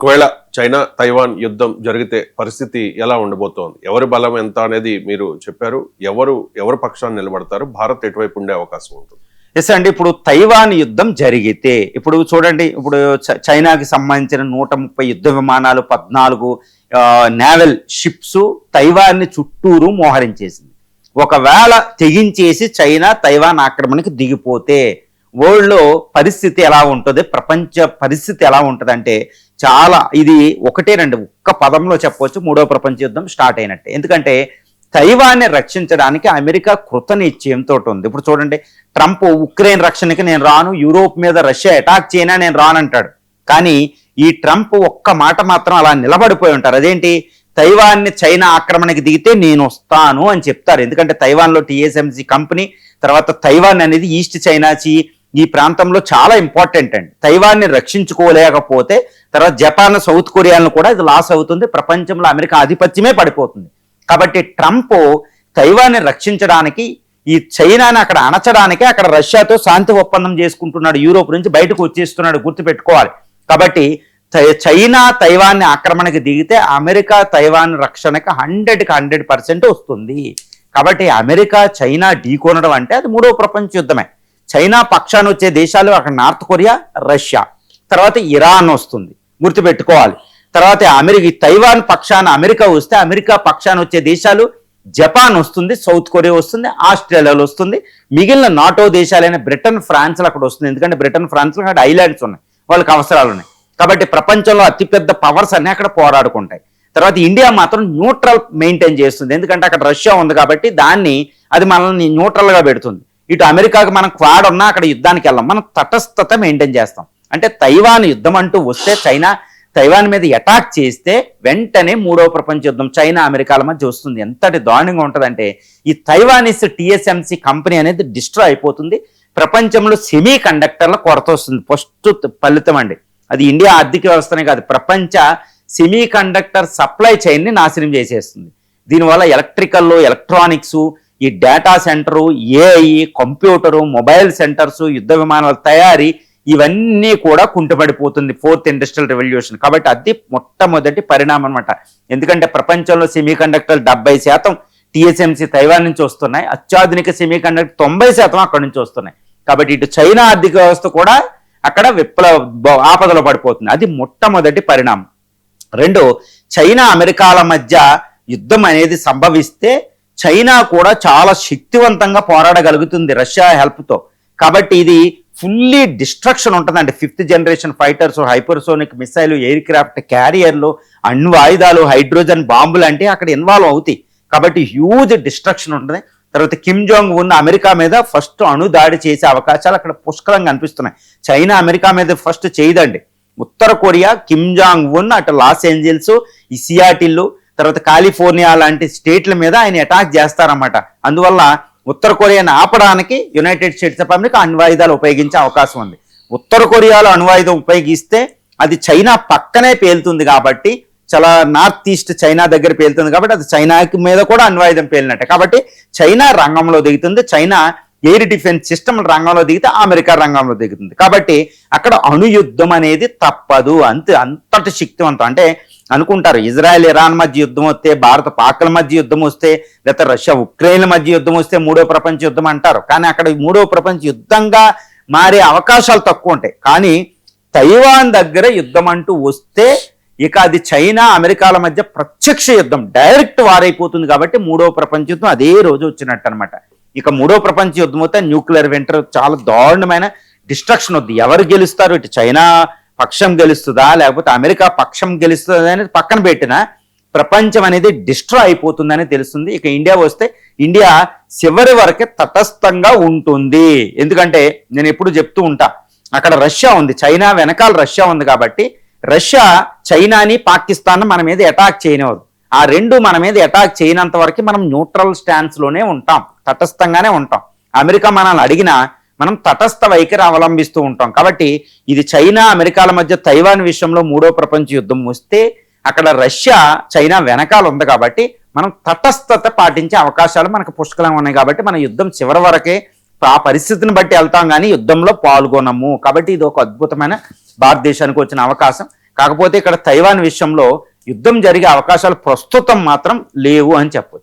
ఒకవేళ China Taiwan యుద్ధం జరిగితే పరిస్థితి ఎలా ఉండబోతోంది? ఎవరి బలం ఎంత అనేది మీరు చెప్పారు. ఎవరు పక్షాన్ని నిలబడతారు? భారత్ ఎటువైపు ఉండే అవకాశం ఉంటుంది? ఎస్ అండి. ఇప్పుడు తైవాన్ యుద్ధం జరిగితే ఇప్పుడు చూడండి, ఇప్పుడు చైనాకి సంబంధించిన 130 యుద్ధ విమానాలు, 14 నేవల్ షిప్స్ తైవాన్ని చుట్టూరు మోహరించేసింది. ఒకవేళ తెగించేసి చైనా తైవాన్ ఆక్రమణకి దిగిపోతే వరల్డ్లో పరిస్థితి ఎలా ఉంటుంది, ప్రపంచ పరిస్థితి ఎలా ఉంటుంది అంటే చాలా, ఇది ఒక్క పదంలో చెప్పవచ్చు, మూడో ప్రపంచ యుద్ధం స్టార్ట్ అయినట్టే. ఎందుకంటే తైవాన్ని రక్షించడానికి అమెరికా కృతనిశ్చయంతో ఉంది. ఇప్పుడు చూడండి, ట్రంప్ ఉక్రెయిన్ రక్షణకి నేను రాను, యూరోప్ మీద రష్యా అటాక్ చేయనా నేను రానంటాడు. కానీ ఈ ట్రంప్ ఒక్క మాట మాత్రం అలా నిలబడిపోయి ఉంటారు. అదేంటి, తైవాన్ని చైనా ఆక్రమణకి దిగితే నేను వస్తాను అని చెప్తారు. ఎందుకంటే తైవాన్లో TSMC కంపెనీ, తర్వాత తైవాన్ అనేది ఈస్ట్ చైనా సీ ఈ ప్రాంతంలో చాలా ఇంపార్టెంట్ అండి. తైవాన్ని రక్షించుకోలేకపోతే తర్వాత జపాన్, సౌత్ కొరియాలను కూడా ఇది లాస్ అవుతుంది. ప్రపంచంలో అమెరికా ఆధిపత్యమే పడిపోతుంది. కాబట్టి ట్రంప్ తైవాన్ని రక్షించడానికి, ఈ చైనాని అక్కడ అణచడానికి అక్కడ రష్యాతో శాంతి ఒప్పందం చేసుకుంటున్నాడు. యూరోప్ నుంచి బయటకు వచ్చేస్తున్నాడు, గుర్తుపెట్టుకోవాలి. కాబట్టి చైనా తైవాన్ని ఆక్రమణకి దిగితే అమెరికా తైవాన్ రక్షణకి 100% వస్తుంది. కాబట్టి అమెరికా చైనా ఢీకొనడం అంటే అది మూడో ప్రపంచ యుద్ధమే. చైనా పక్షాన వచ్చే దేశాలు అక్కడ నార్త్ కొరియా, రష్యా, తర్వాత ఇరాన్ వస్తుంది, గుర్తుపెట్టుకోవాలి. తర్వాత తైవాన్ పక్షాన అమెరికా వస్తే అమెరికా పక్షాన వచ్చే దేశాలు జపాన్ వస్తుంది, సౌత్ కొరియా వస్తుంది, ఆస్ట్రేలియాలో వస్తుంది. మిగిలిన నాటో దేశాలైన బ్రిటన్, ఫ్రాన్స్లు అక్కడ వస్తుంది. ఎందుకంటే బ్రిటన్, ఫ్రాన్స్లో అక్కడ ఐలాండ్స్ ఉన్నాయి, వాళ్ళకి అవసరాలు ఉన్నాయి. కాబట్టి ప్రపంచంలో అతిపెద్ద పవర్స్ అన్నీ అక్కడ పోరాడుకుంటాయి. తర్వాత ఇండియా మాత్రం న్యూట్రల్ మెయింటైన్ చేస్తుంది. ఎందుకంటే అక్కడ రష్యా ఉంది కాబట్టి అది మనల్ని న్యూట్రల్గా పెడుతుంది. ఇటు అమెరికాకి మనం క్వాడ్ ఉన్నా అక్కడ యుద్ధానికి వెళ్ళాం, మనం తటస్థత మెయింటైన్ చేస్తాం. అంటే తైవాన్ యుద్ధం అంటూ వస్తే, చైనా తైవాన్ మీద అటాక్ చేస్తే వెంటనే మూడో ప్రపంచ యుద్ధం చైనా అమెరికాల మధ్య వస్తుంది. ఎంతటి దారుణంగా ఉంటుందంటే ఈ తైవానీస్ TSMC కంపెనీ అనేది డిస్ట్రాయ్ అయిపోతుంది. ప్రపంచంలో సెమీ కండక్టర్ల కొరత వస్తుంది. ఫస్ట్ ఫలితం అండి అది. ఇండియా ఆర్థిక వ్యవస్థనే కాదు, ప్రపంచ సెమీ కండక్టర్ సప్లై చైన్ని నాశనం చేసేస్తుంది. దీనివల్ల ఎలక్ట్రానిక్స్, ఈ data centre, AI, computer, mobile centres, యుద్ధ విమానాల తయారీ, ఇవన్నీ కూడా కుంటుపడిపోతుంది 4th ఇండస్ట్రియల్ రెవల్యూషన్. కాబట్టి అది మొట్టమొదటి పరిణామం అనమాట. ఎందుకంటే ప్రపంచంలో సెమీ కండక్టర్ 70% TSMC తైవాన్ నుంచి వస్తున్నాయి. అత్యాధునిక సెమీ కండక్టర్ 90% అక్కడి నుంచి వస్తున్నాయి. కాబట్టి ఇటు చైనా ఆర్థిక వ్యవస్థ కూడా అక్కడ ఆపదలో పడిపోతుంది. అది మొట్టమొదటి పరిణామం. రెండు, చైనా అమెరికాల మధ్య యుద్ధం అనేది సంభవిస్తే చైనా కూడా చాలా శక్తివంతంగా పోరాడగలుగుతుంది రష్యా హెల్ప్తో. కాబట్టి ఇది ఫుల్లీ డిస్ట్రక్షన్ ఉంటుందండి. 5th generation fighters, hypersonic missile, air craft క్యారియర్లు, అణ్వాయుధాలు, హైడ్రోజన్ బాంబులు అంటే అక్కడ ఇన్వాల్వ్ అవుతాయి. కాబట్టి హ్యూజ్ డిస్ట్రక్షన్ ఉంటుంది. తర్వాత కిమ్ జాంగ్ ఉన్ అమెరికా మీద ఫస్ట్ అణు దాడి చేసే అవకాశాలు అక్కడ పుష్కలంగా కనిపిస్తున్నాయి. చైనా అమెరికా మీద ఫస్ట్ చేయదండి. ఉత్తర కొరియా, కిమ్ జాంగ్ ఉన్ అటు లాస్ ఏంజల్స్, ఈ సియాటిల్, తర్వాత కాలిఫోర్నియా లాంటి స్టేట్ల మీద ఆయన అటాక్ చేస్తారన్నమాట. అందువల్ల ఉత్తర కొరియాను ఆపడానికి యునైటెడ్ స్టేట్స్ ఆఫ్ అమెరికా అణ్వాయుధాలు ఉపయోగించే అవకాశం ఉంది. ఉత్తర కొరియాలో అణ్వాయుధం ఉపయోగిస్తే అది చైనా పక్కనే పేలుతుంది కాబట్టి, చాలా నార్త్ ఈస్ట్ చైనా దగ్గర పేలుతుంది కాబట్టి అది చైనాకి మీద కూడా అణ్వాయుధం పేలినట్టే. కాబట్టి చైనా రంగంలో దిగుతుంది. చైనా ఎయిర్ డిఫెన్స్ సిస్టమ్ రంగంలో దిగితే అమెరికా రంగంలో దిగుతుంది. కాబట్టి అక్కడ అణుయుద్ధం అనేది తప్పదు. అంతటి శక్తివంతం. అంటే అనుకుంటారు ఇజ్రాయెల్ ఇరాన్ మధ్య యుద్ధం వస్తే, భారత పాక్ల మధ్య యుద్ధం వస్తే, లేకపోతే రష్యా ఉక్రెయిన్ మధ్య యుద్ధం వస్తే మూడో ప్రపంచ యుద్ధం అంటారు. కానీ అక్కడ మూడో ప్రపంచ యుద్ధంగా మారే అవకాశాలు తక్కువ ఉంటాయి. కానీ తైవాన్ దగ్గర యుద్ధం అంటూ వస్తే ఇక అది చైనా అమెరికాల మధ్య ప్రత్యక్ష యుద్ధం, డైరెక్ట్ వారైపోతుంది. కాబట్టి మూడో ప్రపంచ యుద్ధం అదే రోజు వచ్చినట్టు అనమాట. ఇక మూడో ప్రపంచ యుద్ధం అయితే న్యూక్లియర్ వింటర్, చాలా దారుణమైన డిస్ట్రక్షన్ వద్దు. ఎవరు గెలుస్తారు, ఇటు చైనా పక్షం గెలుస్తుందా లేకపోతే అమెరికా పక్షం గెలుస్తుందా అనేది పక్కన పెట్టినా ప్రపంచం అనేది డిస్ట్రాయ్ అయిపోతుందని తెలుస్తుంది. ఇక ఇండియా వస్తే ఇండియా చివరి వరకే తటస్థంగా ఉంటుంది. ఎందుకంటే నేను ఎప్పుడు చెప్తూ ఉంటా, అక్కడ రష్యా ఉంది, చైనా వెనకాల రష్యా ఉంది. కాబట్టి రష్యా చైనాని, పాకిస్తాన్ మన మీద అటాక్ చేయనివ్వదు. ఆ రెండు మన మీద అటాక్ చేయనంత వరకు మనం న్యూట్రల్ స్టాన్స్లోనే ఉంటాం, తటస్థంగానే ఉంటాం. అమెరికా మనల్ని అడిగినా మనం తటస్థ వైఖరి అవలంబిస్తూ ఉంటాం. కాబట్టి ఇది చైనా అమెరికాల మధ్య తైవాన్ విషయంలో మూడో ప్రపంచ యుద్ధం వస్తే అక్కడ రష్యా చైనా వెనకాల ఉంది. కాబట్టి మనం తటస్థత పాటించే అవకాశాలు మనకు పుష్కలంగా ఉన్నాయి. కాబట్టి మన యుద్ధం చివరి వరకే ఆ పరిస్థితిని బట్టి వెళ్తాం కానీ యుద్ధంలో పాల్గొనము. కాబట్టి ఇది ఒక అద్భుతమైన భారతదేశానికి వచ్చిన అవకాశం. కాకపోతే ఇక్కడ తైవాన్ విషయంలో యుద్ధం జరిగే అవకాశాలు ప్రస్తుతం మాత్రం లేవు అని చెప్పొచ్చు.